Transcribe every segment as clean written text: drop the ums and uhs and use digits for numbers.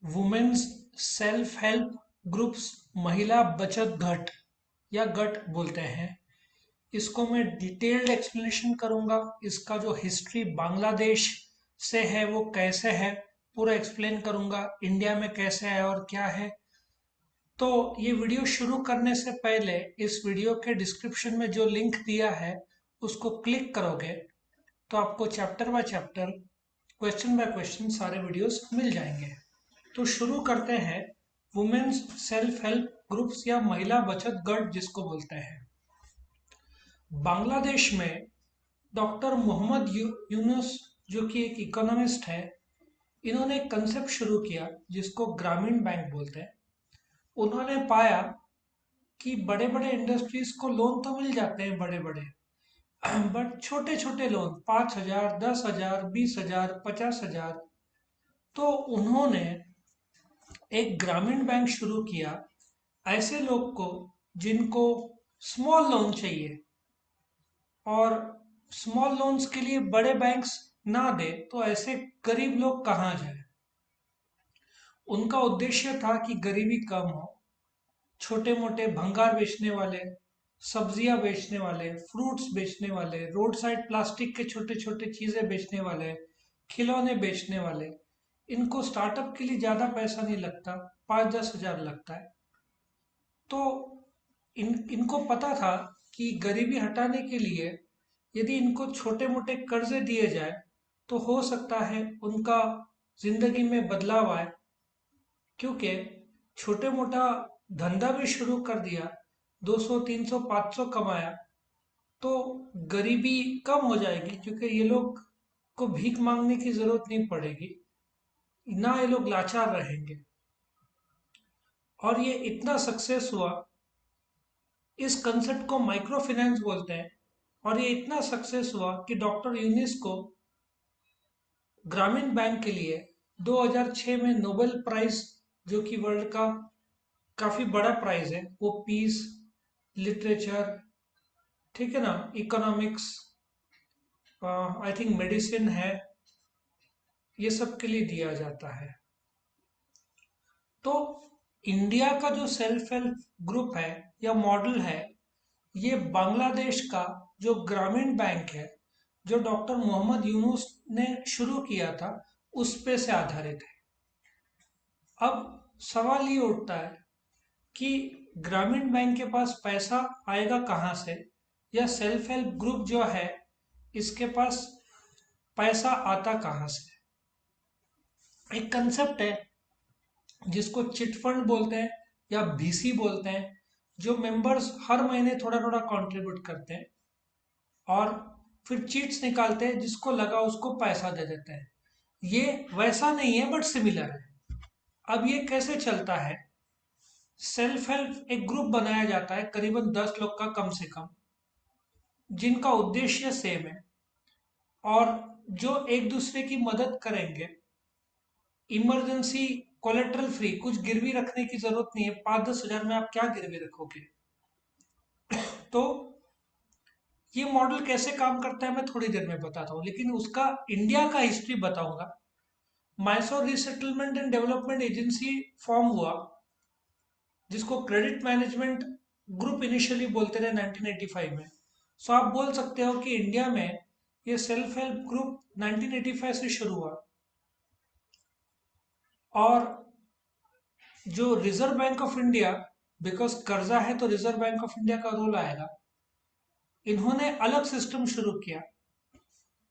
Women's self help groups महिला बचत गट या गट बोलते हैं। इसको मैं डिटेल्ड एक्सप्लेनेशन करूंगा। इसका जो हिस्ट्री बांग्लादेश से है वो कैसे है पूरा एक्सप्लेन करूंगा, इंडिया में कैसे है और क्या है। तो ये वीडियो शुरू करने से पहले इस वीडियो के डिस्क्रिप्शन में जो लिंक दिया है उसको क्लिक करोगे तो आपको chapter by chapter, question by question सारे वीडियोस मिल जाएंगे। तो शुरू करते हैं। वुमेन्स सेल्फ हेल्प ग्रुप्स या महिला बचत गट जिसको बोलते हैं। बांग्लादेश में डॉक्टर मोहम्मद यूनुस जो कि एक इकोनॉमिस्ट है, इन्होंने एक कंसेप्ट शुरू किया जिसको ग्रामीण बैंक बोलते हैं। उन्होंने पाया कि बड़े बड़े इंडस्ट्रीज को लोन तो मिल जाते हैं बड़े बड़े, बट छोटे छोटे लोन 5,000, 10,000, 20,000, 50,000। तो उन्होंने एक ग्रामीण बैंक शुरू किया ऐसे लोग को जिनको स्मॉल लोन चाहिए, और स्मॉल लोन्स के लिए बड़े बैंक्स ना दे तो ऐसे गरीब लोग कहाँ जाए। उनका उद्देश्य था कि गरीबी कम हो। छोटे मोटे भंगार बेचने वाले, सब्जियां बेचने वाले, फ्रूट्स बेचने वाले, रोड साइड प्लास्टिक के छोटे छोटे चीजें बेचने वाले, खिलौने बेचने वाले, इनको स्टार्टअप के लिए ज्यादा पैसा नहीं लगता, 5-10 हजार लगता है। तो इनको पता था कि गरीबी हटाने के लिए यदि इनको छोटे मोटे कर्जे दिए जाए तो हो सकता है उनका जिंदगी में बदलाव आए। क्योंकि छोटे मोटा धंधा भी शुरू कर दिया, 200, 300, 500 कमाया तो गरीबी कम हो जाएगी, क्योंकि ये लोग को भीख मांगने की जरूरत नहीं पड़ेगी, ना ये लोग लाचार रहेंगे। और ये इतना सक्सेस हुआ, इस कंसेप्ट को माइक्रो फाइनेंस बोलते हैं। और ये इतना सक्सेस हुआ कि डॉक्टर यूनिस को ग्रामीण बैंक के लिए 2006 में नोबेल प्राइज, जो कि वर्ल्ड का काफी बड़ा प्राइज है, वो पीस, लिटरेचर, ठीक है ना, इकोनॉमिक्स, आई थिंक मेडिसिन है, ये सब के लिए दिया जाता है। तो इंडिया का जो सेल्फ हेल्प ग्रुप है या मॉडल है, ये बांग्लादेश का जो ग्रामीण बैंक है जो डॉक्टर मोहम्मद यूनुस ने शुरू किया था उस पे से आधारित है। अब सवाल ये उठता है कि ग्रामीण बैंक के पास पैसा आएगा कहाँ से, या सेल्फ हेल्प ग्रुप जो है इसके पास पैसा आता कहाँ से। एक कंसेप्ट है जिसको चिट फंड बोलते हैं या बीसी बोलते हैं, जो मेंबर्स हर महीने थोड़ा थोड़ा कंट्रीब्यूट करते हैं और फिर चीट्स निकालते हैं, जिसको लगा उसको पैसा दे देते हैं। ये वैसा नहीं है बट सिमिलर है। अब ये कैसे चलता है, सेल्फ हेल्प एक ग्रुप बनाया जाता है करीबन 10 लोग का कम से कम, जिनका उद्देश्य सेम है और जो एक दूसरे की मदद करेंगे। इमरजेंसी, कोलेट्रल फ्री, कुछ गिरवी रखने की जरूरत नहीं है। 5-10 हजार में आप क्या गिरवी रखोगे। तो ये मॉडल कैसे काम करता है मैं थोड़ी देर में बताता हूँ, लेकिन उसका इंडिया का हिस्ट्री बताऊंगा। Mysore resettlement and development agency form हुआ, जिसको क्रेडिट मैनेजमेंट ग्रुप इनिशियली बोलते रहे 1985 में। सो आप बोल सकते हो कि इंडिया में ये सेल्फ हेल्प ग्रुप 1985 से शुरू हुआ। और जो reserve bank of India, because कर्जा है तो रिजर्व बैंक ऑफ इंडिया का रोल आएगा, इन्होंने अलग सिस्टम शुरू किया।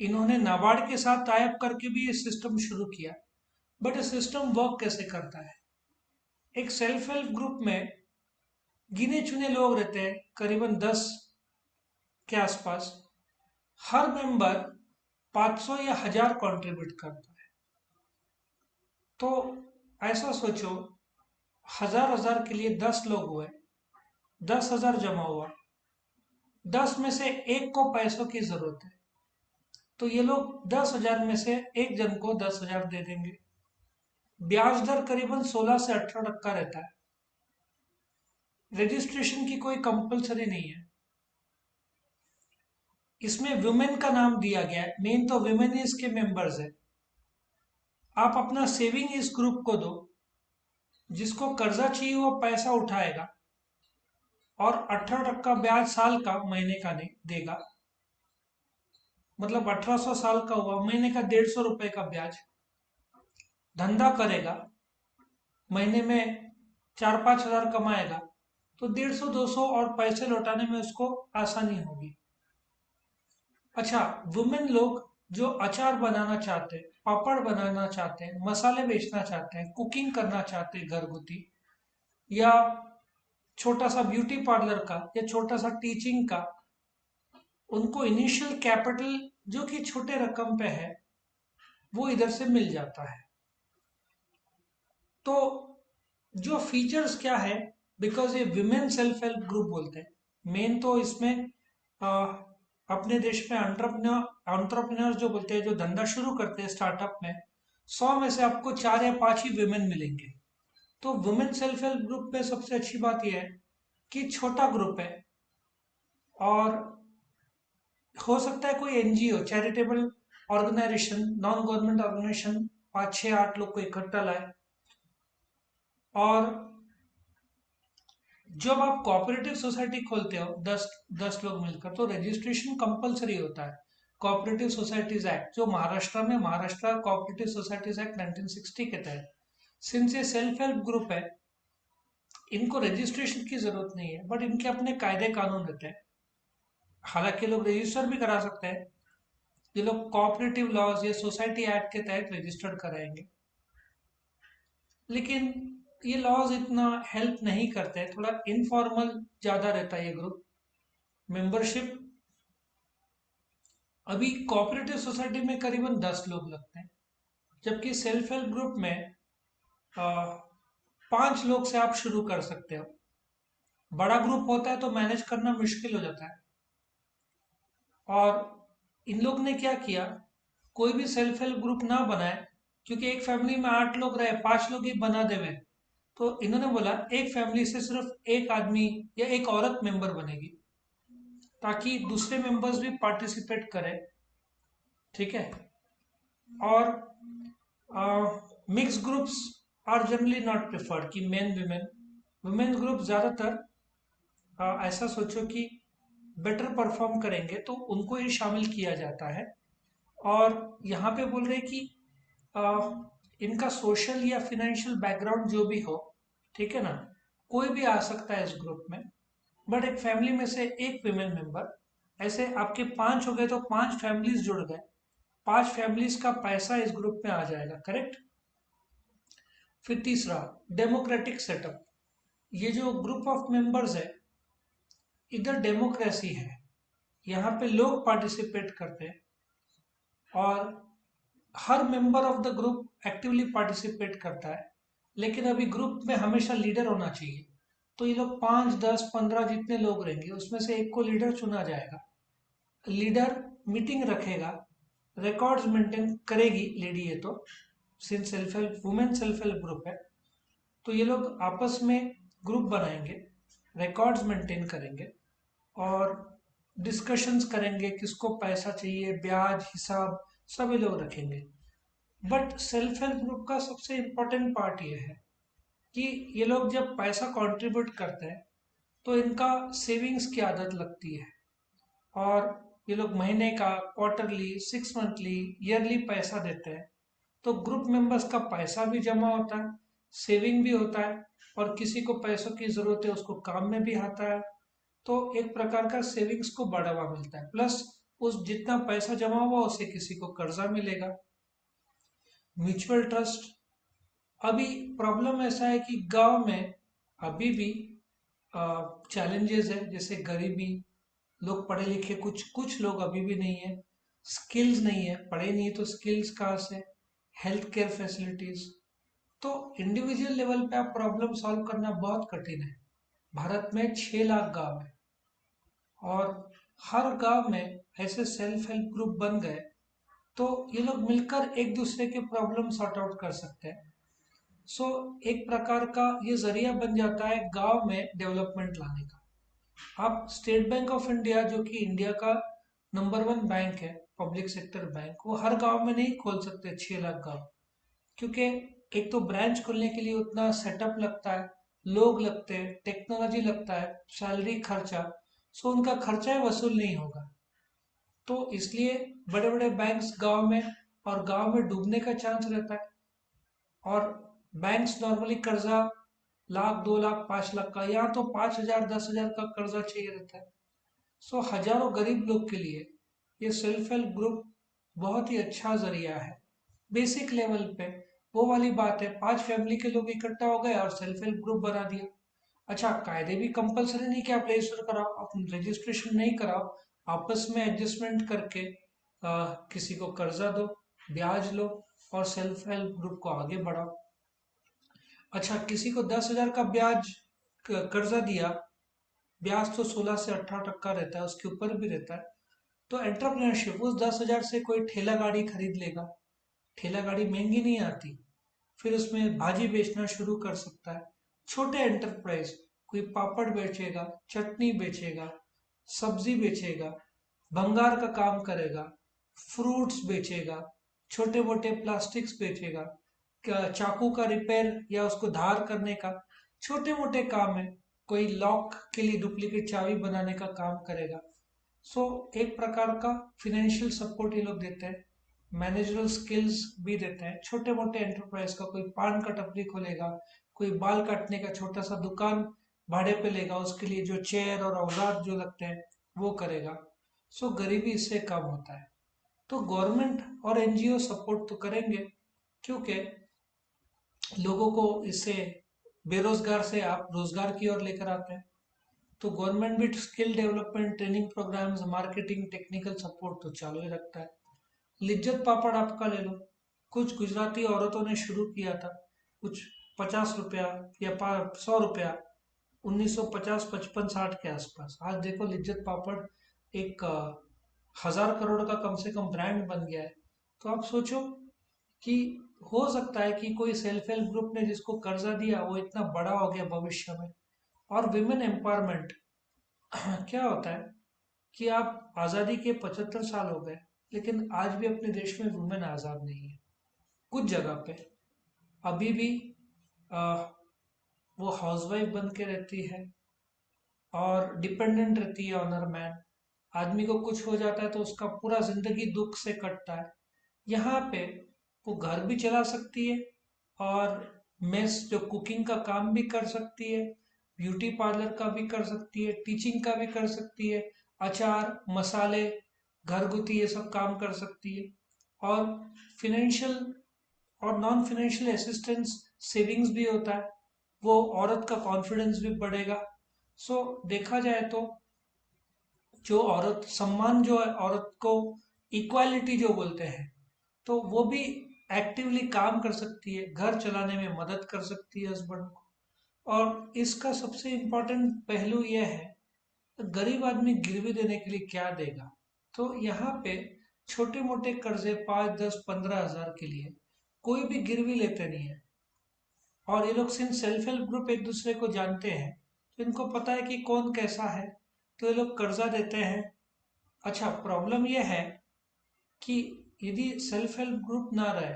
इन्होंने नाबार्ड के साथ टाई अप करके भी ये सिस्टम शुरू किया। बट ये सिस्टम वर्क कैसे करता है, एक सेल्फ हेल्प ग्रुप में गिने चुने लोग रहते हैं करीबन 10 के आसपास। हर मेंबर 500 या 1000 कंट्रीब्यूट करता है। तो ऐसा सोचो, 1000 1000 के लिए 10 लोग हुए, 10,000 जमा हुआ, 10 में से एक को पैसों की जरूरत है, तो ये लोग 10,000 में से एक जन को 10,000 दे देंगे। ब्याज दर करीबन 16 से 18 टक्का रहता है। रजिस्ट्रेशन की कोई कंपलसरी नहीं है। इसमें वुमेन का नाम दिया गया है, मेन तो वुमेन ही इसके मेंबर्स है। आप अपना सेविंग इस ग्रुप को दो, जिसको कर्जा चाहिए वो पैसा उठाएगा और 18% ब्याज साल का महीने का नहीं देगा। मतलब 1800 साल का हुआ, महीने का 150 रुपए का ब्याज। धंधा करेगा, महीने में 4-5 हजार कमाएगा, तो 150-200 और पैसे लौटाने में उसको आसानी होगी। अच्छा, वुमेन लोग जो अचार बनाना चाहते हैं, पापड़ बनाना चाहते हैं, मसाले बेचना चाहते हैं, कुकिंग करना चाहते हैं घरगुती, या छोटा सा ब्यूटी पार्लर का या छोटा सा टीचिंग का, उनको इनिशियल कैपिटल जो कि छोटे रकम पे है वो इधर से मिल जाता है। तो जो फीचर्स क्या है, बिकॉज ये विमेन सेल्फ हेल्प ग्रुप बोलते हैं मेन, तो इसमें आ, अपने देश में एंटरप्रेन्योर जो बोलते हैं, जो धंधा शुरू करते हैं स्टार्टअप में, 100 में से आपको 4 या 5 ही विमेन मिलेंगे। तो वुमेन सेल्फ हेल्प ग्रुप में सबसे अच्छी बात यह है कि छोटा ग्रुप है, और हो सकता है कोई NGO, charitable organisation, non government organisation 5-6-8 लोग को इकट्ठा लाए। और जब आप कोऑपरेटिव सोसाइटी खोलते हो 10 लोग मिलकर, तो रजिस्ट्रेशन कंपलसरी होता है। कोऑपरेटिव सोसाइटीज एक्ट जो महाराष्ट्र में, महाराष्ट्र कोऑपरेटिव सोसाइटीज एक्ट 1960 के तहत, सिंस ये सेल्फ हेल्प ग्रुप है, इनको रजिस्ट्रेशन की जरूरत नहीं है, बट इनके अपने कायदे कानून रहते हैं। हालांकि लोग रजिस्टर भी करा सकते हैं, ये लोग कोऑपरेटिव लॉज या सोसाइटी एक्ट के तहत रजिस्टर्ड कराएंगे, लेकिन ये लॉज इतना हेल्प नहीं करते हैं, थोड़ा इनफॉर्मल ज्यादा रहता है ये ग्रुप मेंबरशिप। अभी कोऑपरेटिव सोसाइटी में करीबन 10 लोग लगते हैं, जबकि सेल्फ हेल्प ग्रुप में 5 लोग से आप शुरू कर सकते हो। बड़ा ग्रुप होता है तो मैनेज करना मुश्किल हो जाता है। और इन लोग ने क्या किया, कोई भी सेल्फ हेल्प ग्रुप ना बनाए, क्योंकि एक फैमिली में 8 लोग रहे, 5 लोग ही बना देवे, तो इन्होंने बोला एक फैमिली से सिर्फ एक आदमी या एक औरत मेंबर बनेगी, ताकि दूसरे मेंबर्स भी पार्टिसिपेट करें। ठीक है। और mix groups are generally not preferred कि मेन विमेन, वुमेन ग्रुप ज़्यादातर ऐसा सोचो कि बेटर परफॉर्म करेंगे तो उनको ही शामिल किया जाता है। और यहाँ पे बोल रहे कि अ, इनका सोशल या फिनेंशियल बैकग्राउंड जो भी हो, ठीक है ना, कोई भी आ सकता है इस ग्रुप में, बट एक फैमिली में से एक विमेन मेंबर, ऐसे आपके 5 हो गए तो 5 फैमिलीज जुड़ गए, 5 फैमिलीज का पैसा इस ग्रुप में आ जाएगा, करेक्ट। फिर तीसरा, डेमोक्रेटिक सेटअप। ये जो ग्रुप ऑफ मेंबर्स है, इधर डेमोक्रेसी है, यहाँ पे लोग पार्टिसिपेट करते हैं, और हर member of the group actively participate करता है। लेकिन अभी ग्रुप में हमेशा लीडर होना चाहिए, तो ये लोग 5, 10, 15 जितने लोग रहेंगे उसमें से एक को लीडर चुना जाएगा। लीडर मीटिंग रखेगा, रिकॉर्ड्स मेंटेन करेगी लेडी, ये तो since self help women self help group है, तो ये लोग आपस में ग्रुप बनाएंगे, रिकॉर्ड्स मेंटेन करेंगे, और डिस्कशंस करेंगे किसको पैसा चाहिए, ब्याज, हिसाब सब ये लोग रखेंगे। बट सेल्फ हेल्प ग्रुप का सबसे इम्पोर्टेंट पार्ट ये है कि ये लोग जब पैसा कंट्रीब्यूट करते हैं तो इनका सेविंग्स की आदत लगती है, और ये लोग महीने का, क्वार्टरली, 6 मंथली, ईयरली पैसा देते हैं। तो ग्रुप मेंबर्स का पैसा भी जमा होता है, सेविंग भी होता है, और किसी को पैसों की जरूरत है उसको काम में भी आता है। तो एक प्रकार का सेविंग्स को बढ़ावा मिलता है, प्लस उस जितना पैसा जमा हुआ उसे किसी को कर्जा मिलेगा। म्यूचुअल ट्रस्ट, अभी प्रॉब्लम ऐसा है कि गांव में अभी भी चैलेंजेस है, जैसे गरीबी, लोग पढ़े लिखे कुछ कुछ लोग अभी भी नहीं है, स्किल्स नहीं है, पढ़े नहीं है तो स्किल्स कहाँ से, हेल्थ केयर फैसिलिटीज। तो इंडिविजुअल लेवल पे आप प्रॉब्लम सॉल्व करना बहुत कठिन है। भारत में 6 लाख गांव है, और हर गांव में ऐसे सेल्फ हेल्प ग्रुप बन गए तो ये लोग मिलकर एक दूसरे के प्रॉब्लम सॉर्ट आउट कर सकते हैं। सो एक प्रकार का ये जरिया बन जाता है गांव में डेवलपमेंट लाने का। आप स्टेट बैंक ऑफ इंडिया, जो कि इंडिया का नंबर 1 बैंक है, पब्लिक सेक्टर बैंक, वो हर गांव में नहीं खोल सकते 6 लाख गांव, क्योंकि एक तो ब्रांच खोलने के लिए उतना सेटअप लगता है, लोग लगते हैं, टेक्नोलॉजी लगता है, सैलरी खर्चा, सो उनका खर्चा ही वसूल नहीं होगा। तो इसलिए बड़े बड़े बैंक्स गांव में, और गांव में डूबने का चांस रहता है। और बैंक्स नॉर्मली कर्जा 1 लाख 2 लाख 5 लाख का, यहाँ तो 5,000 10,000 का कर्जा चाहिए रहता है। सो हजारों गरीब लोग के लिए ये सेल्फ हेल्प ग्रुप बहुत ही अच्छा जरिया है। बेसिक लेवल पे वो वाली बात है, 5 फैमिली के लोग इकट्ठा हो गए और सेल्फ हेल्प ग्रुप बना दिया। अच्छा, कायदे भी कंपलसरी नहीं कि आप रजिस्टर कराओ, आप रजिस्ट्रेशन नहीं कराओ, आपस में एडजस्टमेंट करके किसी को कर्जा दो, ब्याज लो, और सेल्फ हेल्प ग्रुप को आगे बढ़ाओ। अच्छा, किसी को 10,000 का ब्याज कर्जा दिया, ब्याज तो 16 से 18 टक्का रहता है, उसके ऊपर भी रहता है। तो एंटरप्रेन्योरशिप, उस 10,000 से कोई ठेला गाड़ी खरीद लेगा, ठेला गाड़ी महंगी नहीं आती, फिर उसमें भाजी बेचना शुरू कर सकता है। छोटे एंटरप्राइज, कोई पापड़ बेचेगा, चटनी बेचेगा, सब्जी बेचेगा, भंगार का काम करेगा, फ्रूट्स बेचेगा, छोटे मोटे प्लास्टिक्स बेचेगा, चाकू का रिपेयर या उसको धार करने का, छोटे मोटे काम है। कोई लॉक के लिए डुप्लीकेट चाबी बनाने का काम करेगा। सो एक प्रकार का फिनेंशियल सपोर्ट ये लोग देते हैं, मैनेजरल स्किल्स भी देते हैं। छोटे मोटे एंटरप्राइज का, कोई पान का टपरी खोलेगा, कोई बाल काटने का छोटा सा दुकान भाड़े पे लेगा, उसके लिए जो चेयर और औजार जो लगते हैं वो करेगा। सो गरीबी इससे कम होता है। तो गवर्नमेंट और एनजीओ सपोर्ट तो करेंगे, क्योंकि लोगों को इससे, बेरोजगार से आप रोजगार की ओर लेकर आते हैं। तो गवर्नमेंट भी skill development, training programmes, marketing, technical support तो चालू ही रखता है। लिज्जत पापड़ आपका ले लो, कुछ गुजराती औरतों ने शुरू किया था, कुछ 50 रुपया या 100 रुपया, 1950 55 60 के आसपास। आज देखो लिज्जत पापड़ एक 1,000 करोड़ का कम से कम ब्रांड बन गया है। तो आप सोचो कि हो सकता है कि कोई सेल्फ हेल्प ग्रुप ने जिसको कर्जा दिया वो इतना बड़ा हो गया भविष्य में। और विमेन एम्पावरमेंट क्या होता है कि आप आज़ादी के 75 साल हो गए, लेकिन आज भी अपने देश में वुमेन आज़ाद नहीं है। कुछ जगह पे अभी भी आ, वो हाउसवाइफ बन के रहती है और डिपेंडेंट रहती है ऑन हर मैन। आदमी को कुछ हो जाता है तो उसका पूरा जिंदगी दुख से कटता है। यहाँ पे वो घर भी चला सकती है, और मेस जो कुकिंग का काम भी कर सकती है, ब्यूटी पार्लर का भी कर सकती है, टीचिंग का भी कर सकती है, अचार मसाले घरगुती ये सब काम कर सकती है। और फिनेंशियल और नॉन फिनेंशियल असिस्टेंस सेविंग्स भी होता है, वो औरत का कॉन्फिडेंस भी बढ़ेगा। सो देखा जाए तो जो औरत सम्मान, जो है औरत को इक्वालिटी जो बोलते हैं, तो वो भी एक्टिवली काम कर सकती है, घर चलाने में मदद कर सकती है हस्बैंड को। और इसका सबसे इम्पोर्टेंट पहलू यह है, गरीब आदमी गिरवी देने के लिए क्या देगा। तो यहाँ पे छोटे मोटे कर्जे 5 10 15 हज़ार के लिए कोई भी गिरवी लेते नहीं है। और ये लोग सिंस सेल्फ हेल्प ग्रुप एक दूसरे को जानते हैं, तो इनको पता है कि कौन कैसा है, तो ये लोग कर्जा देते हैं। अच्छा, प्रॉब्लम यह है कि यदि सेल्फ हेल्प ग्रुप ना रहे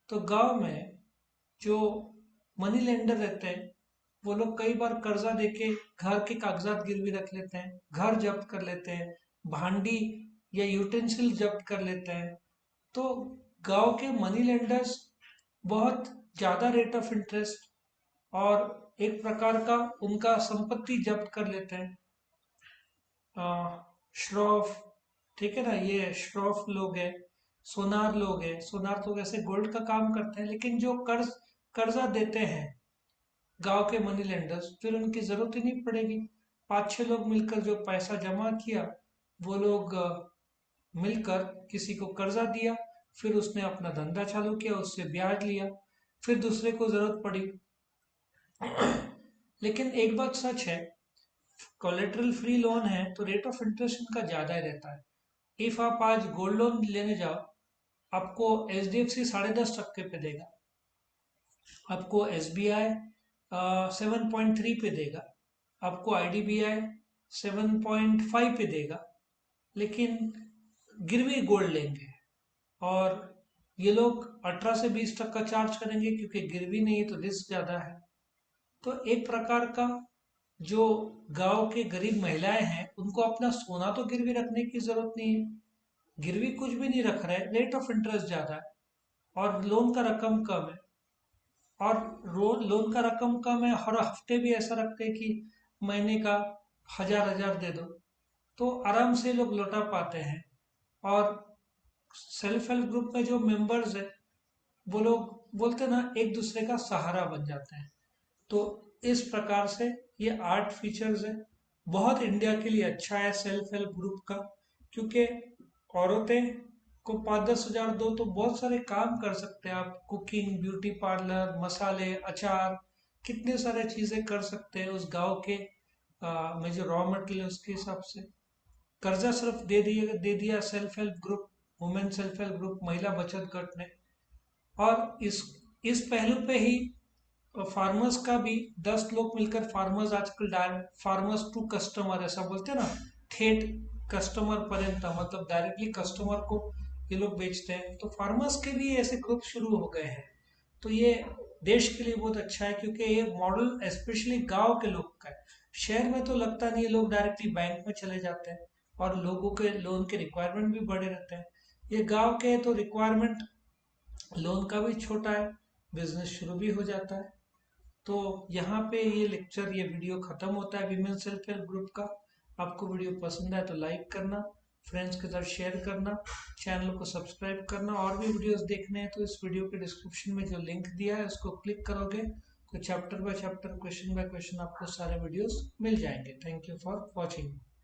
तो गांव में जो मनी लेंडर रहते हैं वो लोग कई बार कर्जा देके घर के कागजात गिरवी रख लेते हैं, घर जब्त कर लेते हैं, भांडी या यूटेंसिल जब्त कर लेते हैं। तो गांव के मनी लेंडर्स बहुत ज़्यादा रेट ऑफ इंटरेस्ट और एक प्रकार का उनका संपत्ति जब्त कर लेते हैं। श्रॉफ, ठीक है ना, ये श्रॉफ लोग हैं, सोनार लोग हैं। सोनार तो वैसे गोल्ड का काम करते हैं, लेकिन जो कर्जा देते हैं गांव के मनी लेंडर्स, फिर उनकी जरूरत ही नहीं पड़ेगी। 5 6 लोग मिलकर जो पैसा जमा किया, वो लोग मिलकर किसी को कर्जा दिया, फिर उसने अपना धंधा चालू किया, उससे ब्याज लिया, फिर दूसरे को जरूरत पड़ी। लेकिन एक बात सच है, कोलेटरल फ्री लोन है तो रेट ऑफ इंटरेस्ट इनका ज्यादा ही रहता है। इफ आप आज गोल्ड लोन लेने जाओ, आपको HDFC 10.5% पे देगा, आपको SBI 7.3 पे देगा, आपको IDBI 7.5 पे देगा। लेकिन गिरवी गोल्ड लेंगे और ये लोग 18 से 20% चार्ज करेंगे क्योंकि गिरवी नहीं है तो रिस्क ज़्यादा है। तो एक प्रकार का जो गांव के गरीब महिलाएं हैं उनको अपना सोना तो गिरवी रखने की जरूरत नहीं है, गिरवी कुछ भी नहीं रख रहे, रेट ऑफ इंटरेस्ट ज़्यादा है और लोन का रकम कम है। और लोन का रकम कम है, हर हफ्ते भी ऐसा रखते हैं कि महीने का 1000 1000 दे दो, तो आराम से लोग लौटा पाते हैं। और सेल्फ हेल्प ग्रुप में जो मेंबर्स है वो लोग बोलते हैं ना, एक दूसरे का सहारा बन जाते हैं। तो इस प्रकार से ये 8 फीचर्स है। बहुत इंडिया के लिए अच्छा है सेल्फ हेल्प ग्रुप का, क्योंकि औरतें को 5 10 हज़ार दो तो बहुत सारे काम कर सकते हैं आप, कुकिंग, ब्यूटी पार्लर, मसाले, अचार, कितने सारे चीजें कर सकते हैं उस गांव के में जो रॉ मटेरियल उसके हिसाब से। कर्जा सिर्फ दे दिया self help group, women self help group, महिला बचत गट ने। और इस पहलू पे ही फार्मर्स का भी 10 लोग मिलकर, फार्मर्स आजकल डायरेक्ट फार्मर्स टू कस्टमर ऐसा बोलते हैं ना, ठेठ कस्टमर पर्यंत, मतलब डायरेक्टली कस्टमर को ये लोग बेचते हैं, तो फार्मर्स के भी ऐसे ग्रुप शुरू हो गए हैं। तो ये देश के लिए बहुत अच्छा है क्योंकि ये मॉडल स्पेशली गांव के लोग का है। शहर में तो लगता नहीं है, लोग डायरेक्टली बैंक में चले जाते हैं और लोगों के लोन के रिक्वायरमेंट भी बड़े रहते हैं। ये गांव के तो रिक्वायरमेंट लोन का भी छोटा है, बिजनेस शुरू भी हो जाता है। तो यहाँ पे ये लेक्चर, ये वीडियो खत्म होता है विमेन सेल्फ हेल्प ग्रुप का। आपको वीडियो पसंद आए तो लाइक करना, फ्रेंड्स के साथ शेयर करना, चैनल को सब्सक्राइब करना। और भी वीडियोस देखने हैं तो इस वीडियो के डिस्क्रिप्शन में जो लिंक दिया है उसको क्लिक करोगे तो chapter by chapter, question by question आपको सारे वीडियोस मिल जाएंगे। Thank you for watching.